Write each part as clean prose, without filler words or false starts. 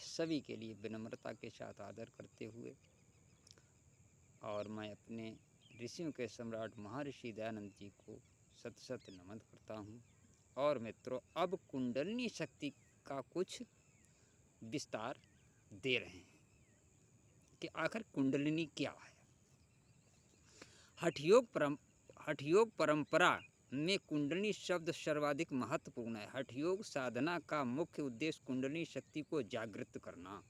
सभी के लिए विनम्रता के साथ आदर करते हुए और मैं अपने ऋषियों के सम्राट महर्षि दयानंद जी को सत सत नमन करता हूँ। और मित्रों, अब कुंडलिनी शक्ति का कुछ विस्तार दे रहे हैं कि आखिर कुंडलिनी क्या है। हठयोग परंपरा में कुंडलिनी शब्द सर्वाधिक महत्वपूर्ण है। हठयोग साधना का मुख्य उद्देश्य कुंडलिनी शक्ति को जागृत करना,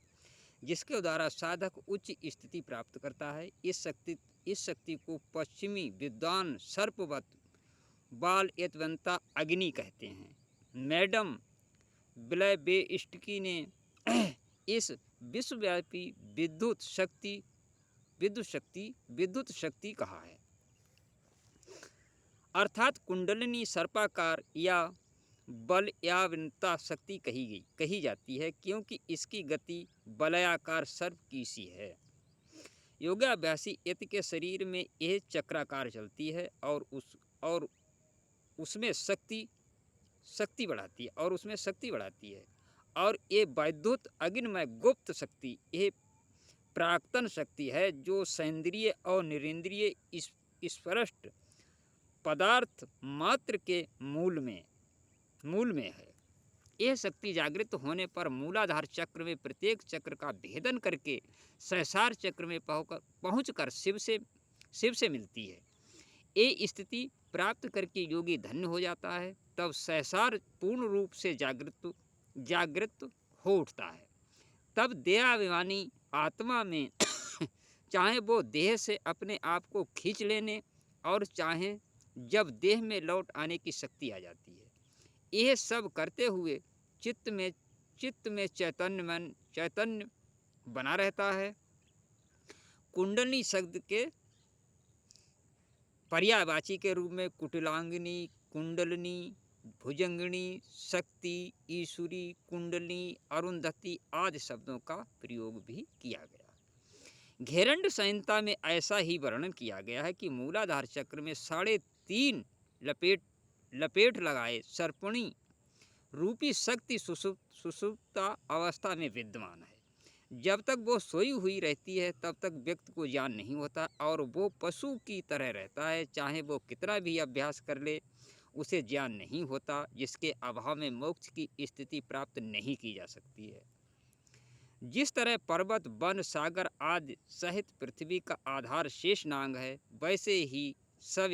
जिसके द्वारा साधक उच्च स्थिति प्राप्त करता है। इस शक्ति को पश्चिमी विद्वान सर्पवत बाल यत्वंता अग्नि कहते हैं। मैडम ब्लैवेस्टकी ने इस विश्वव्यापी विद्युत शक्ति कहा है, अर्थात कुंडलिनी सर्पाकार या बलयावंता शक्ति कही जाती है, क्योंकि इसकी गति बलयाकार सर्प की सी है। योगाभ्यासी यति के शरीर में यह चक्राकार चलती है और उसमें शक्ति बढ़ाती है। और ये वैद्युत अग्निमय गुप्त शक्ति, यह प्राक्तन शक्ति है जो सेंद्रिय और निरेंद्रिय स्पष्ट पदार्थ मात्र के मूल में है। यह शक्ति जागृत होने पर मूलाधार चक्र में प्रत्येक चक्र का भेदन करके सहस्रार चक्र में पहुंचकर शिव से मिलती है। ये स्थिति प्राप्त करके योगी धन्य हो जाता है। तब सहस्रार पूर्ण रूप से जागृत हो उठता है। तब देहाभिमानी आत्मा में चाहे वो देह से अपने आप को खींच लेने और चाहे जब देह में लौट आने की शक्ति आ जाती है। यह सब करते हुए चित्त में चैतन्य बना रहता है। कुंडलिनी शब्द के पर्यायवाची के रूप में कुटिलांगिनी, कुंडलिनी, भुजंगिनी, शक्ति, ईश्वरी, कुंडलिनी, अरुंधति आदि शब्दों का प्रयोग भी किया गया। घेरंड संहिता में ऐसा ही वर्णन किया गया है कि मूलाधार चक्र में 3.5 लपेट लगाए सर्पणी रूपी शक्ति सुषुप्ता अवस्था में विद्यमान है। जब तक वो सोई हुई रहती है तब तक व्यक्ति को ज्ञान नहीं होता और वो पशु की तरह रहता है। चाहे वो कितना भी अभ्यास कर ले, उसे ज्ञान नहीं होता, जिसके अभाव में मोक्ष की स्थिति प्राप्त नहीं की जा सकती है। जिस तरह पर्वत, वन, सागर आदि सहित पृथ्वी का आधार शेषनाग है, वैसे ही सब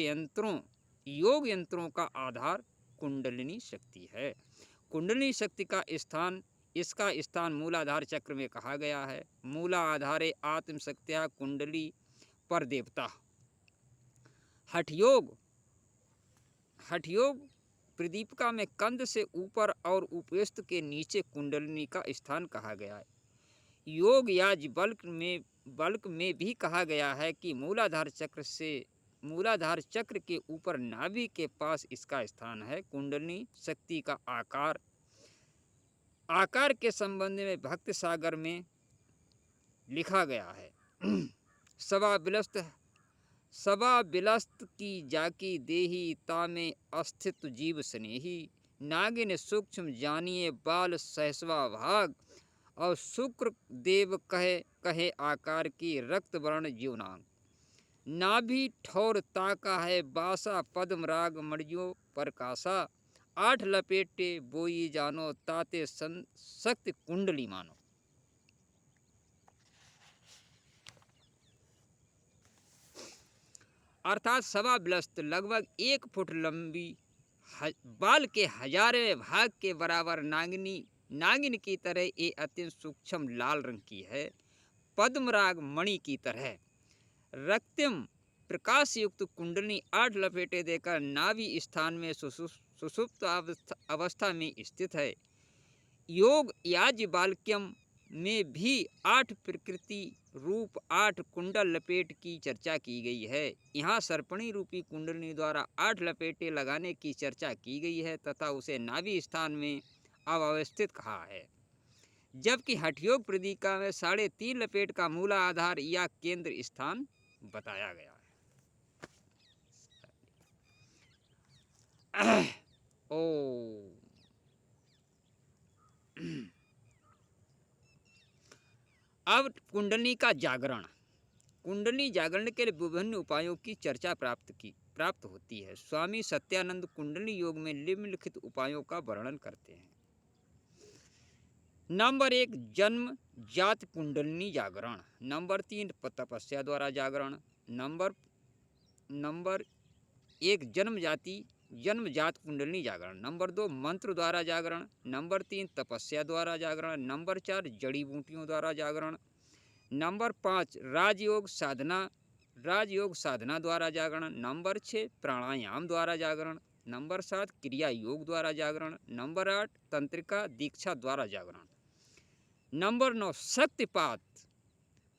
योग यंत्रों का आधार कुंडलिनी शक्ति है। कुंडलिनी शक्ति का इसका स्थान मूलाधार चक्र में कहा गया है। मूला आधारे आत्मशक्त्या कुंडली पर देवता। हठयोग प्रदीपिका में कंध से ऊपर और उपस्थ के नीचे कुंडलिनी का स्थान कहा गया है। योग याज बल्क में भी कहा गया है कि मूलाधार चक्र के ऊपर नाभि के पास इसका स्थान है। कुंडलिनी शक्ति का आकार के संबंध में भक्त सागर में लिखा गया है। सवा बिलस्त की जाकी देही तामे अस्तित्व जीव स्नेही, नागिन सूक्ष्म जानिए बाल सहसवा भाग, और शुक्र देव कहे आकार की रक्त वर्ण जीवनांग, नाभि ठौर ताका है बासा पद्म राग मणियों प्रकाशा, 8 लपेटे बोई जानो ताते शक्ति कुंडली मानो। अर्थात सवा बिलस्त लगभग 1 फुट लंबी बाल के 1000वें भाग के बराबर नागिन की तरह ये अत्यंत सूक्ष्म लाल रंग की है। पद्मराग मणि की तरह रक्तम प्रकाश युक्त कुंडली 8 लपेटे देकर नाभि स्थान में सुषुप्त अवस्था में स्थित है। योग याज्ञवल्क्यम में भी 8 प्रकृति रूप 8 कुंडल लपेट की चर्चा की गई है। यहाँ सर्पणी रूपी कुंडलिनी द्वारा 8 लपेटे लगाने की चर्चा की गई है तथा उसे नाभि स्थान में अवस्थित कहा है, जबकि हठयोग प्रदीपिका में 3.5 लपेट का मूला आधार या केंद्र स्थान बताया गया है। अब कुंडली का जागरण। कुंडली जागरण के लिए विभिन्न उपायों की चर्चा प्राप्त होती है। स्वामी सत्यानंद कुंडली योग में निम्नलिखित उपायों का वर्णन करते हैं। नंबर 1 जन्म जात कुंडलिनी जागरण। नंबर 3 तपस्या द्वारा जागरण। नंबर 1 जन्मजात कुंडलिनी जागरण। नंबर 2 मंत्र द्वारा जागरण। नंबर 3 तपस्या द्वारा जागरण। नंबर 4 जड़ी बूटियों द्वारा जागरण। नंबर 5 राजयोग साधना द्वारा जागरण। नंबर 6 प्राणायाम द्वारा जागरण। नंबर 7 क्रिया योग द्वारा जागरण। नंबर 8 तंत्रिका दीक्षा द्वारा जागरण। नंबर 9 शक्तिपात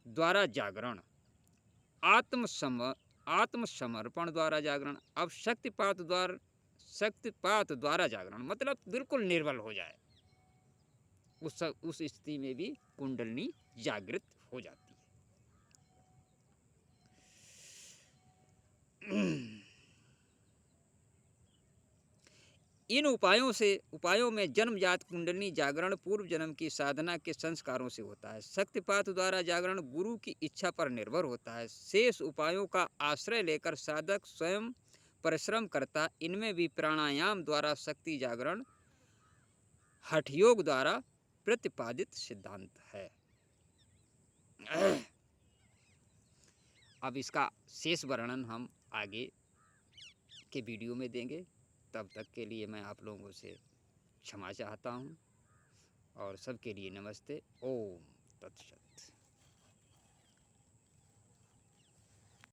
द्वारा जागरण। आत्मसमर्पण द्वारा जागरण। अब शक्तिपात द्वारा जागरण मतलब बिल्कुल निर्बल हो जाए, उस स्थिति में भी कुंडलिनी जागृत हो जाती है। इन उपायों में जन्मजात कुंडलिनी जागरण पूर्व जन्म की साधना के संस्कारों से होता है। शक्तिपात द्वारा जागरण गुरु की इच्छा पर निर्भर होता है। शेष उपायों का आश्रय लेकर साधक स्वयं परिश्रम करता। इनमें भी प्राणायाम द्वारा शक्ति जागरण हठयोग द्वारा प्रतिपादित सिद्धांत है। अब इसका शेष वर्णन हम आगे के वीडियो में देंगे। तब तक के लिए मैं आप लोगों से क्षमा चाहता हूँ और सबके लिए नमस्ते। ओम तत्सत।